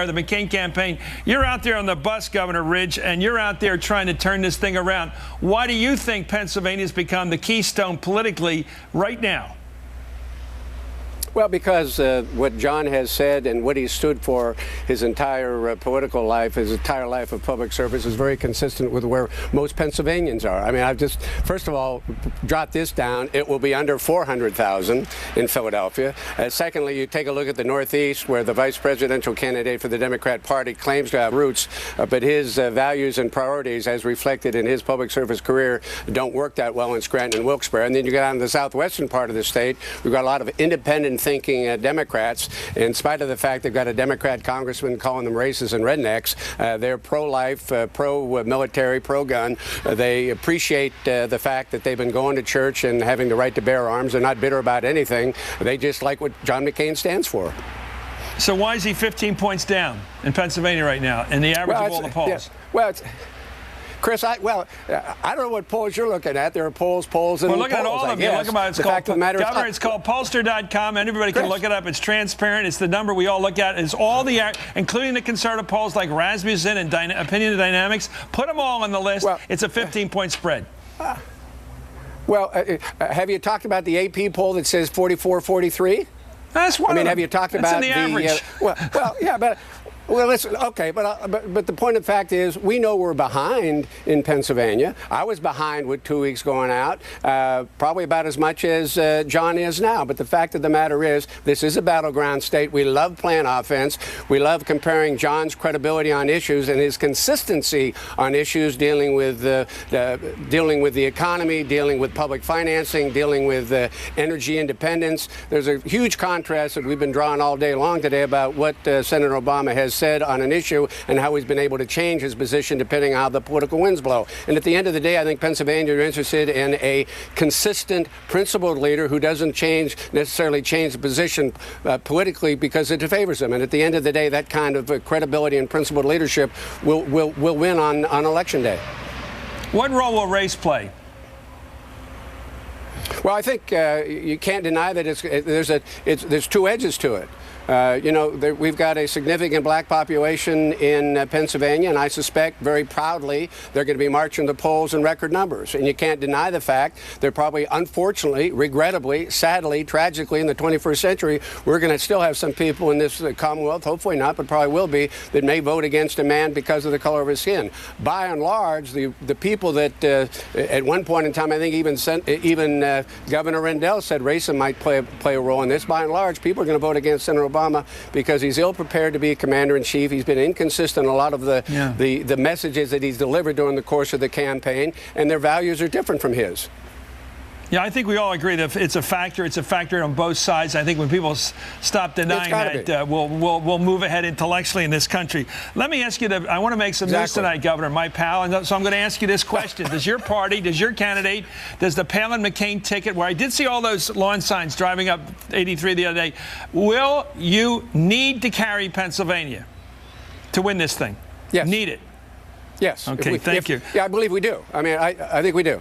the McCain campaign. You're out there on the bus, Governor Ridge, and you're out there trying to turn this thing around. Why do you think Pennsylvania's become the keystone politically right now? Well, because what John has said and what he stood for his entire political life, his entire life of public service, is very consistent with where most Pennsylvanians are. I mean, I've just, first of all, jot this down. It will be under 400,000 in Philadelphia. Secondly, you take a look at the Northeast, where the vice presidential candidate for the Democrat Party claims to have roots, but his values and priorities, as reflected in his public service career, don't work that well in Scranton and Wilkes-Barre. And then you go down to the southwestern part of the state. We've got a lot of independent thinking Democrats. In spite of the fact they've got a Democrat congressman calling them racists and rednecks, they're pro-life, pro-military, pro-gun. They appreciate the fact that they've been going to church and having the right to bear arms. They're not bitter about anything. They just like what John McCain stands for. So why is he 15 points down in Pennsylvania right now in the average of all the polls? Yeah, well, Chris, I don't know what polls you're looking at. There are polls, and polls. We're looking at all of them. Look at it. It's called, Governor, it's called pollster.com. Everybody can look it up. It's transparent. It's the number we all look at. It's all the, including the conservative polls like Rasmussen and Opinion Dynamics. Put them all on the list. Well, it's a 15-point spread. Have you talked about the AP poll that says 44-43? That's one. I mean, have you talked about the average? Yeah, but. Well, listen, okay, but the point of the fact is we know we're behind in Pennsylvania. I was behind with 2 weeks going out, probably about as much as John is now. But the fact of the matter is this is a battleground state. We love playing offense. We love comparing John's credibility on issues and his consistency on issues dealing with the economy, dealing with public financing, dealing with energy independence. There's a huge contrast that we've been drawing all day long today about what Senator Obama has said on an issue and how he's been able to change his position depending on how the political winds blow. And at the end of the day, I think Pennsylvania is interested in a consistent, principled leader who doesn't necessarily change the position politically because it favors him. And at the end of the day, that kind of credibility and principled leadership will win on election day. What role will race play? Well, I think you can't deny that there's two edges to it. We've got a significant black population in Pennsylvania, and I suspect very proudly they're going to be marching the polls in record numbers. And you can't deny the fact they're probably, unfortunately, regrettably, sadly, tragically, in the 21st century, we're going to still have some people in this Commonwealth, hopefully not, but probably will be, that may vote against a man because of the color of his skin. By and large, the people that at one point in time, I think even Governor Rendell said racism might play a role in this. By and large, people are going to vote against Senator Obama because he's ill-prepared to be a commander-in-chief. He's been inconsistent in a lot of the messages that he's delivered during the course of the campaign, and their values are different from his. Yeah, I think we all agree that it's a factor. It's a factor on both sides. I think when people stop denying that, we'll move ahead intellectually in this country. Let me ask you, I want to make some news tonight, Governor, my pal, and so I'm going to ask you this question. Does your party, does your candidate, does the Palin-McCain ticket, where I did see all those lawn signs driving up 83 the other day, will you need to carry Pennsylvania to win this thing? Yes. Need it? Yes. Okay, thank you. Yeah, I believe we do. I mean, I think we do.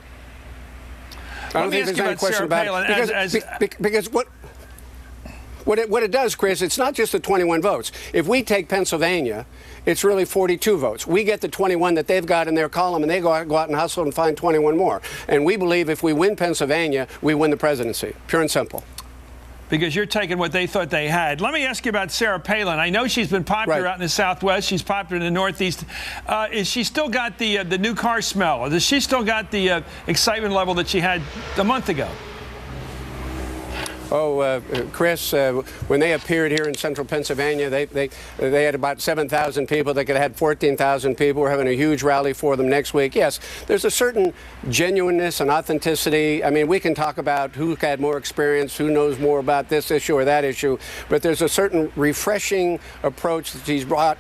I don't think there's any question about it. Because what it does, Chris, it's not just the 21 votes. If we take Pennsylvania, it's really 42 votes. We get the 21 that they've got in their column, and they go out and hustle and find 21 more. And we believe if we win Pennsylvania, we win the presidency, pure and simple. Because you're taking what they thought they had. Let me ask you about Sarah Palin. I know she's been popular out in the Southwest. She's popular in the Northeast. Is she still got the new car smell? Or does she still got the excitement level that she had a month ago? Oh, Chris, when they appeared here in central Pennsylvania, they had about 7,000 people. They could have had 14,000 people. We're having a huge rally for them next week. Yes, there's a certain genuineness and authenticity. I mean, we can talk about who had more experience, who knows more about this issue or that issue, but there's a certain refreshing approach that she's brought.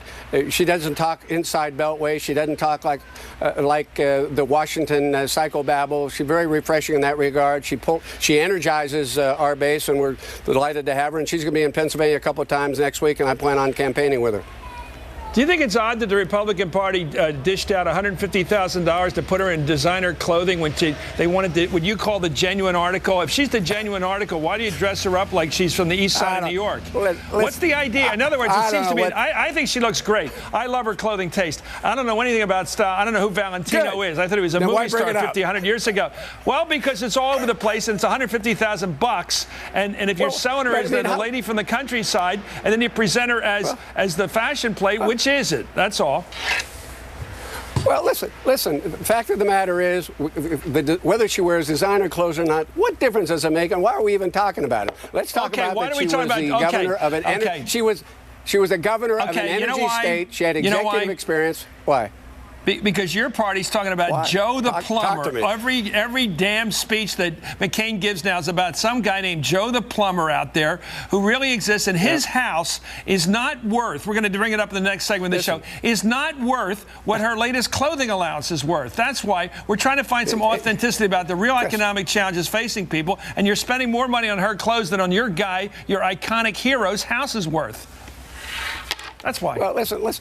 She doesn't talk inside beltway. She doesn't talk like the Washington psychobabble. She's very refreshing in that regard. She energizes our base. And we're delighted to have her. And she's going to be in Pennsylvania a couple of times next week, and I plan on campaigning with her. Do you think it's odd that the Republican Party dished out $150,000 to put her in designer clothing when they wanted to, what you call the genuine article? If she's the genuine article, why do you dress her up like she's from the east side of New York? What's the idea? In other words, it seems to me, I think she looks great. I love her clothing taste. I don't know anything about style. I don't know who Valentino is. I thought he was a movie star 50, 100 years ago. Well, because it's all over the place and it's $150,000 and if you're selling her as the lady from the countryside and then you present her as the fashion plate, which is it? That's all. Well, listen. The fact of the matter is, whether she wears designer clothes or not, what difference does it make? And why are we even talking about it? Let's talk about that she was the governor of an energy. She was the governor of an energy state. She had executive experience. Why? Because your party's talking about Joe the plumber. Every damn speech that McCain gives now is about some guy named Joe the plumber out there who really exists, and his house is not worth, we're going to bring it up in the next segment of the show, is not worth what her latest clothing allowance is worth. That's why we're trying to find some authenticity about the real economic challenges facing people, and you're spending more money on her clothes than on your guy, your iconic hero's house is worth. That's why. Well, listen, let's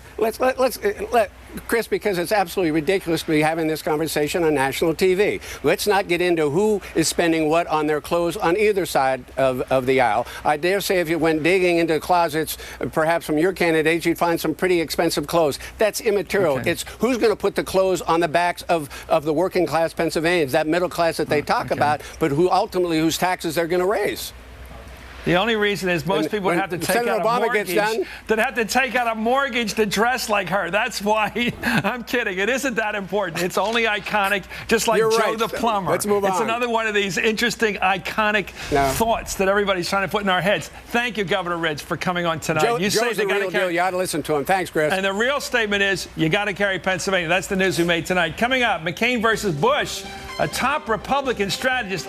Chris, because it's absolutely ridiculous to be having this conversation on national TV. Let's not get into who is spending what on their clothes on either side of the aisle. I dare say if you went digging into closets, perhaps from your candidates, you'd find some pretty expensive clothes. That's immaterial. It's who's going to put the clothes on the backs of the working class Pennsylvanians, that middle class that they talk about, but whose taxes they're going to raise. The only reason is most people would have to take out a mortgage. They'd have to take out a mortgage to dress like her. That's why. I'm kidding. It isn't that important. It's only iconic, just like Joe the plumber. Let's move on. It's another one of these interesting, iconic thoughts that everybody's trying to put in our heads. Thank you, Governor Ridge, for coming on tonight. Joe's the real deal. You ought to listen to him. Thanks, Chris. And the real statement is you got to carry Pennsylvania. That's the news we made tonight. Coming up, McCain versus Bush, a top Republican strategist